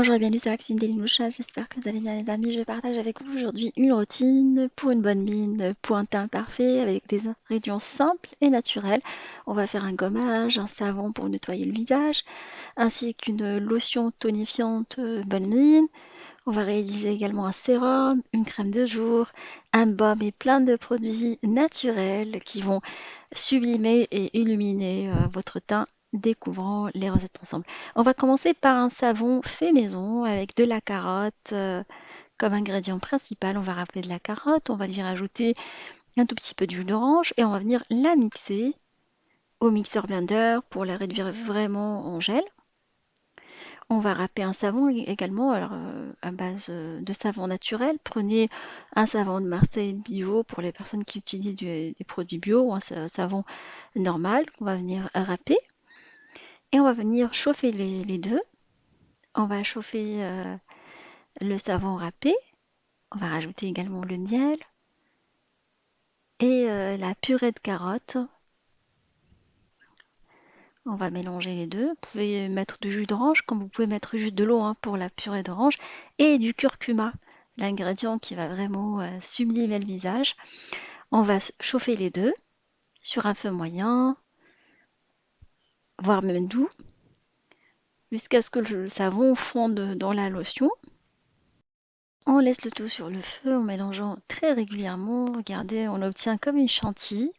Bonjour et bienvenue sur la cuisine d'Elinoucha, j'espère que vous allez bien les amis. Je partage avec vous aujourd'hui une routine pour une bonne mine, pour un teint parfait avec des ingrédients simples et naturels. On va faire un gommage, un savon pour nettoyer le visage, ainsi qu'une lotion tonifiante bonne mine. On va réaliser également un sérum, une crème de jour, un baume et plein de produits naturels qui vont sublimer et illuminer votre teint découvrant les recettes ensemble. On va commencer par un savon fait maison avec de la carotte comme ingrédient principal. On va râper de la carotte, on va lui rajouter un tout petit peu de jus d'orange et on va venir la mixer au mixeur blender pour la réduire vraiment en gel. On va râper un savon également alors, à base de savon naturel. Prenez un savon de Marseille bio pour les personnes qui utilisent des produits bio ou un savon normal qu'on va venir râper. Et on va venir chauffer les deux. On va chauffer le savon râpé. On va rajouter également le miel et la purée de carottes. On va mélanger les deux. Vous pouvez mettre du jus d'orange comme vous pouvez mettre juste de l'eau pour la purée d'orange et du curcuma, l'ingrédient qui va vraiment sublimer le visage. On va chauffer les deux sur un feu moyen, voire même doux, jusqu'à ce que le savon fonde dans la lotion. On laisse le tout sur le feu en mélangeant très régulièrement. Regardez, on obtient comme une chantilly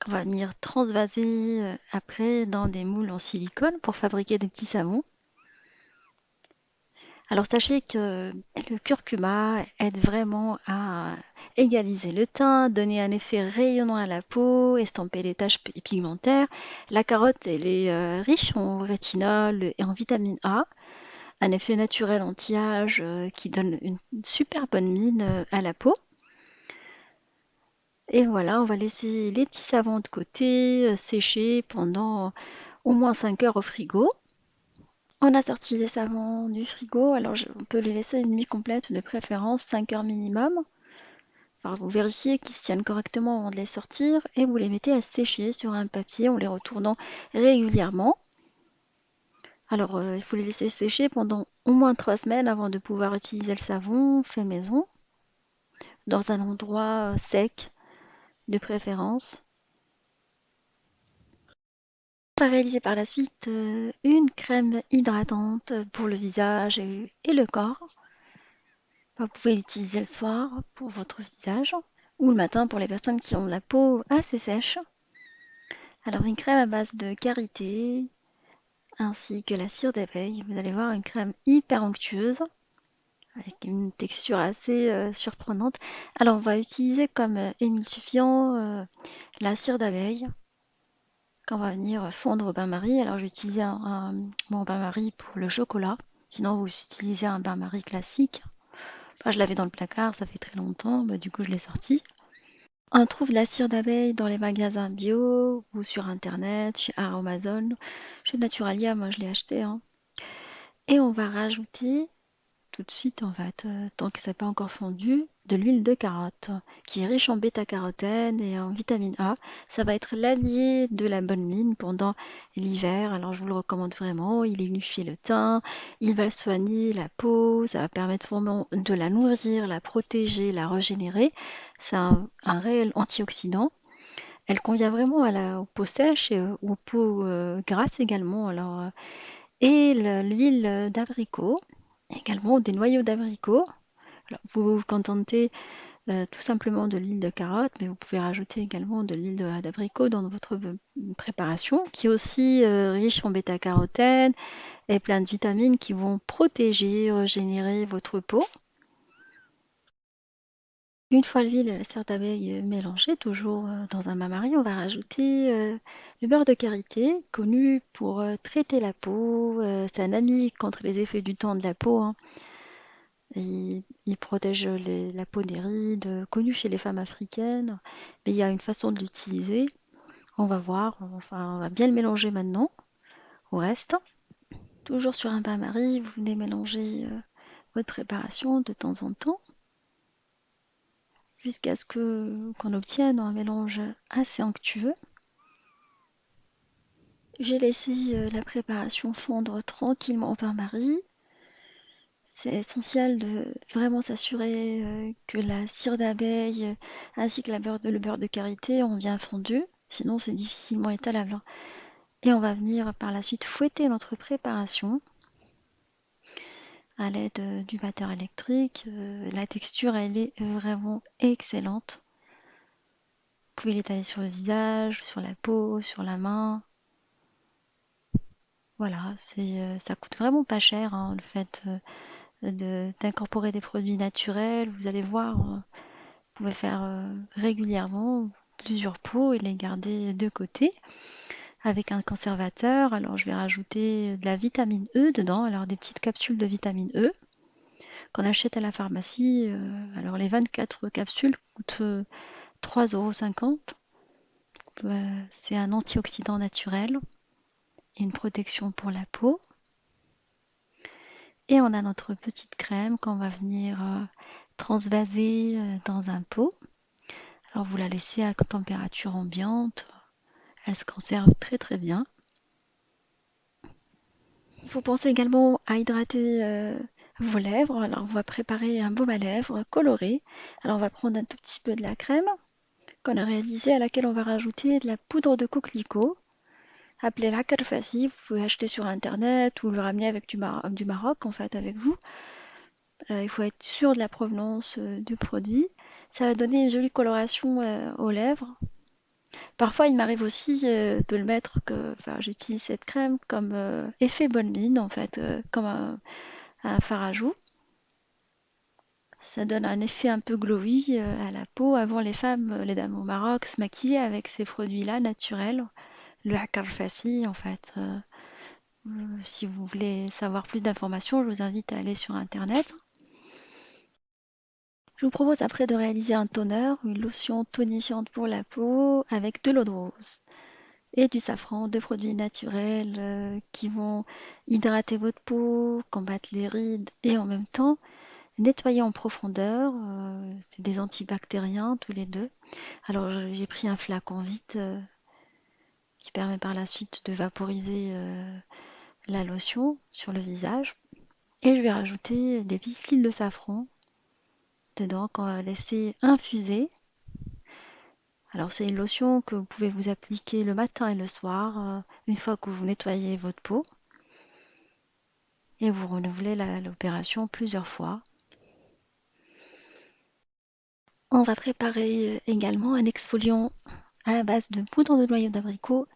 qu'on va venir transvaser après dans des moules en silicone pour fabriquer des petits savons. Alors sachez que le curcuma aide vraiment à égaliser le teint, donner un effet rayonnant à la peau, estomper les taches pigmentaires. La carotte, elle est riche en rétinol et en vitamine A, un effet naturel anti-âge qui donne une super bonne mine à la peau. Et voilà, on va laisser les petits savons de côté, sécher pendant au moins 5 heures au frigo. On a sorti les savons du frigo, alors on peut les laisser une nuit complète, de préférence 5 heures minimum. Alors vous vérifiez qu'ils se tiennent correctement avant de les sortir et vous les mettez à sécher sur un papier en les retournant régulièrement. Alors il faut les laisser sécher pendant au moins 3 semaines avant de pouvoir utiliser le savon fait maison, dans un endroit sec de préférence. On va réaliser par la suite une crème hydratante pour le visage et le corps. Vous pouvez l'utiliser le soir pour votre visage ou le matin pour les personnes qui ont la peau assez sèche. Alors une crème à base de karité ainsi que la cire d'abeille. Vous allez voir une crème hyper onctueuse avec une texture assez surprenante. Alors on va utiliser comme émulsifiant la cire d'abeille quand on va venir fondre au bain-marie. Alors j'ai utilisé mon bain-marie pour le chocolat. Sinon vous utilisez un bain-marie classique. Enfin, je l'avais dans le placard, ça fait très longtemps, du coup je l'ai sorti. On trouve de la cire d'abeille dans les magasins bio ou sur internet, chez Amazon, chez Naturalia, moi je l'ai acheté. Et on va rajouter tout de suite, en fait, tant que ça n'est pas encore fondu, de l'huile de carotte, qui est riche en bêta-carotène et en vitamine A. Ça va être l'allié de la bonne mine pendant l'hiver. Alors je vous le recommande vraiment. Il unifie le teint, il va soigner la peau, ça va permettre vraiment de la nourrir, la protéger, la régénérer. C'est un réel antioxydant. Elle convient vraiment aux peaux sèches et aux peaux grasses également. Alors, et l'huile d'abricot, également des noyaux d'abricot. Alors, vous vous contentez tout simplement de l'huile de carotte, mais vous pouvez rajouter également de l'huile d'abricot dans votre préparation, qui est aussi riche en bêta-carotène et plein de vitamines qui vont protéger, régénérer votre peau. Une fois l'huile et la cire d'abeille mélangées, toujours dans un bain-marie, on va rajouter le beurre de karité, connu pour traiter la peau. C'est un ami contre les effets du temps de la peau. Il protège la peau des rides, connu chez les femmes africaines. Mais il y a une façon de l'utiliser. On va voir. Enfin, on va bien le mélanger maintenant au reste. Toujours sur un bain-marie, vous venez mélanger votre préparation de temps en temps, jusqu'à ce qu'on obtienne un mélange assez onctueux. J'ai laissé la préparation fondre tranquillement au bain-marie. C'est essentiel de vraiment s'assurer que la cire d'abeille ainsi que le beurre de karité ont bien fondu, sinon c'est difficilement étalable, hein. Et on va venir par la suite fouetter notre préparation à l'aide du batteur électrique. La texture, elle est vraiment excellente. Vous pouvez l'étaler sur le visage, sur la peau, sur la main. Voilà, ça coûte vraiment pas cher, hein, le fait d'incorporer des produits naturels. Vous allez voir, vous pouvez faire régulièrement plusieurs pots et les garder de côté avec un conservateur. Alors je vais rajouter de la vitamine E dedans, alors des petites capsules de vitamine E qu'on achète à la pharmacie. Alors les 24 capsules coûtent 3,50 €. C'est un antioxydant naturel et une protection pour la peau. Et on a notre petite crème qu'on va venir transvaser dans un pot. Alors vous la laissez à température ambiante. Elle se conserve très très bien. Il faut penser également à hydrater vos lèvres. Alors on va préparer un baume à lèvres coloré. Alors on va prendre un tout petit peu de la crème qu'on a réalisée à laquelle on va rajouter de la poudre de coquelicot. Appelez-la Kalfassi, vous pouvez acheter sur internet ou le ramener avec du Maroc en fait avec vous. Il faut être sûr de la provenance du produit. Ça va donner une jolie coloration aux lèvres. Parfois, il m'arrive aussi de le mettre, enfin, j'utilise cette crème comme effet bonne mine, en fait, comme un fard à joues. Ça donne un effet un peu glowy à la peau. Avant, les femmes, les dames au Maroc, se maquillaient avec ces produits-là naturels. Le Hakar Fassi, en fait. Si vous voulez savoir plus d'informations, je vous invite à aller sur Internet. Je vous propose après de réaliser un toner, une lotion tonifiante pour la peau avec de l'eau de rose et du safran, deux produits naturels qui vont hydrater votre peau, combattre les rides et en même temps nettoyer en profondeur. C'est des antibactériens tous les deux. Alors j'ai pris un flacon vide qui permet par la suite de vaporiser la lotion sur le visage. Et je vais rajouter des pistils de safran dedans qu'on va laisser infuser. Alors c'est une lotion que vous pouvez vous appliquer le matin et le soir, une fois que vous nettoyez votre peau. Et vous renouvelez l'opération plusieurs fois. On va préparer également un exfoliant à base de poudre de noyau d'abricot,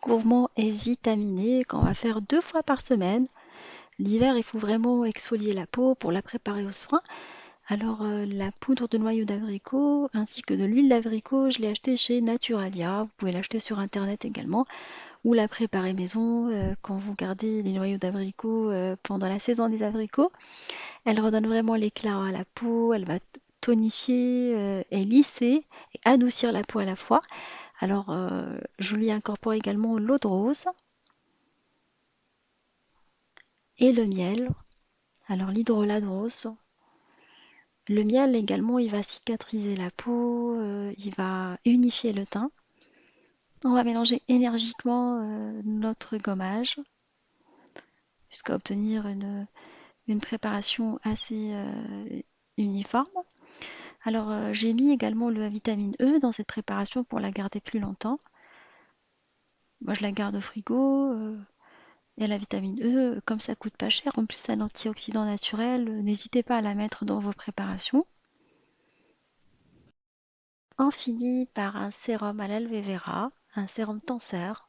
gourmand et vitaminé, qu'on va faire 2 fois par semaine. L'hiver, il faut vraiment exfolier la peau pour la préparer au soin. Alors la poudre de noyau d'abricot ainsi que de l'huile d'abricot, je l'ai acheté chez Naturalia. Vous pouvez l'acheter sur internet également ou la préparer maison quand vous gardez les noyaux d'abricot pendant la saison des abricots. Elle redonne vraiment l'éclat à la peau, elle va tonifier et lisser et adoucir la peau à la fois. Alors je lui incorpore également l'eau de rose et le miel. Alors l'hydrolat de rose. Le miel également, il va cicatriser la peau, il va unifier le teint. On va mélanger énergiquement notre gommage jusqu'à obtenir une préparation assez uniforme. Alors j'ai mis également la vitamine E dans cette préparation pour la garder plus longtemps. Moi je la garde au frigo. Et la vitamine E, comme ça coûte pas cher, en plus c'est un antioxydant naturel, n'hésitez pas à la mettre dans vos préparations. On finit par un sérum à l'aloe vera, un sérum tenseur.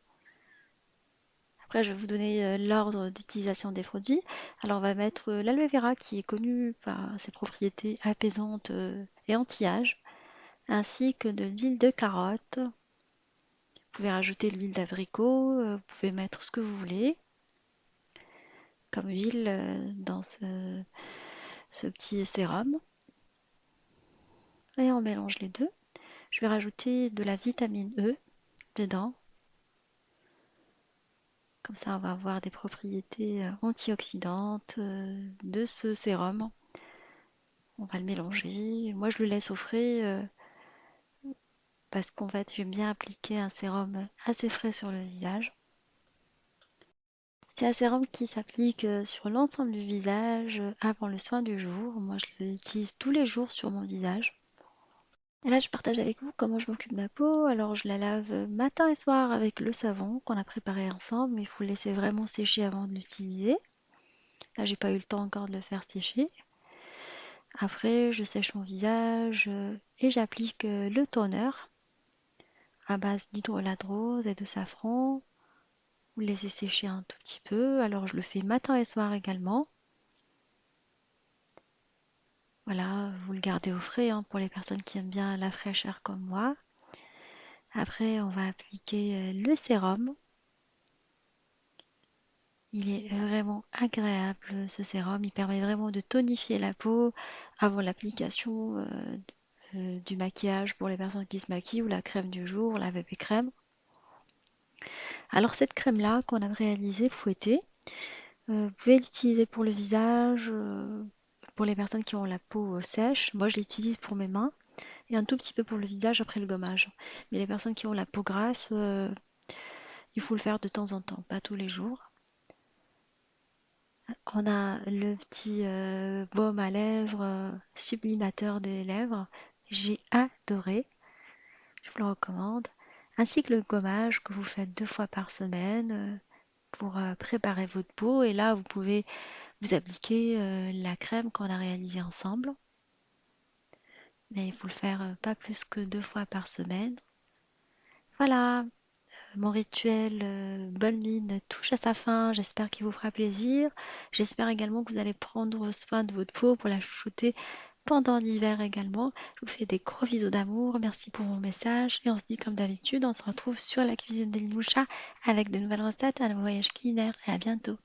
Après, je vais vous donner l'ordre d'utilisation des produits. Alors, on va mettre l'aloe vera qui est connu par ses propriétés apaisantes et anti-âge, ainsi que de l'huile de carotte. Vous pouvez rajouter de l'huile d'abricot, vous pouvez mettre ce que vous voulez comme huile dans ce petit sérum. Et on mélange les deux. Je vais rajouter de la vitamine E dedans. Comme ça, on va avoir des propriétés antioxydantes de ce sérum. On va le mélanger. Moi, je le laisse au frais parce qu'en fait, j'aime bien appliquer un sérum assez frais sur le visage. C'est un sérum qui s'applique sur l'ensemble du visage avant le soin du jour. Moi, je l'utilise tous les jours sur mon visage. Et là, je partage avec vous comment je m'occupe de ma peau. Alors, je la lave matin et soir avec le savon qu'on a préparé ensemble, mais il faut le laisser vraiment sécher avant de l'utiliser. Là, j'ai pas eu le temps encore de le faire sécher. Après, je sèche mon visage et j'applique le toner à base d'hydrolat de rose et de safran. Vous le laissez sécher un tout petit peu. Alors, je le fais matin et soir également. Voilà, vous le gardez au frais hein, pour les personnes qui aiment bien la fraîcheur comme moi. Après, on va appliquer le sérum. Il est vraiment agréable ce sérum. Il permet vraiment de tonifier la peau avant l'application du maquillage pour les personnes qui se maquillent ou la crème du jour, la bébé crème. Alors cette crème-là qu'on a réalisée fouettée, vous pouvez l'utiliser pour le visage, pour les personnes qui ont la peau sèche. Moi je l'utilise pour mes mains et un tout petit peu pour le visage après le gommage. Mais les personnes qui ont la peau grasse, il faut le faire de temps en temps, pas tous les jours. On a le petit baume à lèvres, sublimateur des lèvres. J'ai adoré, je vous le recommande. Ainsi que le gommage que vous faites 2 fois par semaine pour préparer votre peau. Et là, vous pouvez vous appliquer la crème qu'on a réalisée ensemble. Mais il faut le faire pas plus que 2 fois par semaine. Voilà, mon rituel bonne mine touche à sa fin. J'espère qu'il vous fera plaisir. J'espère également que vous allez prendre soin de votre peau pour la chouchouter pendant l'hiver également. Je vous fais des gros bisous d'amour. Merci pour vos messages. Et on se dit comme d'habitude, on se retrouve sur la cuisine d'Elimoucha avec de nouvelles recettes, un voyage culinaire. Et à bientôt.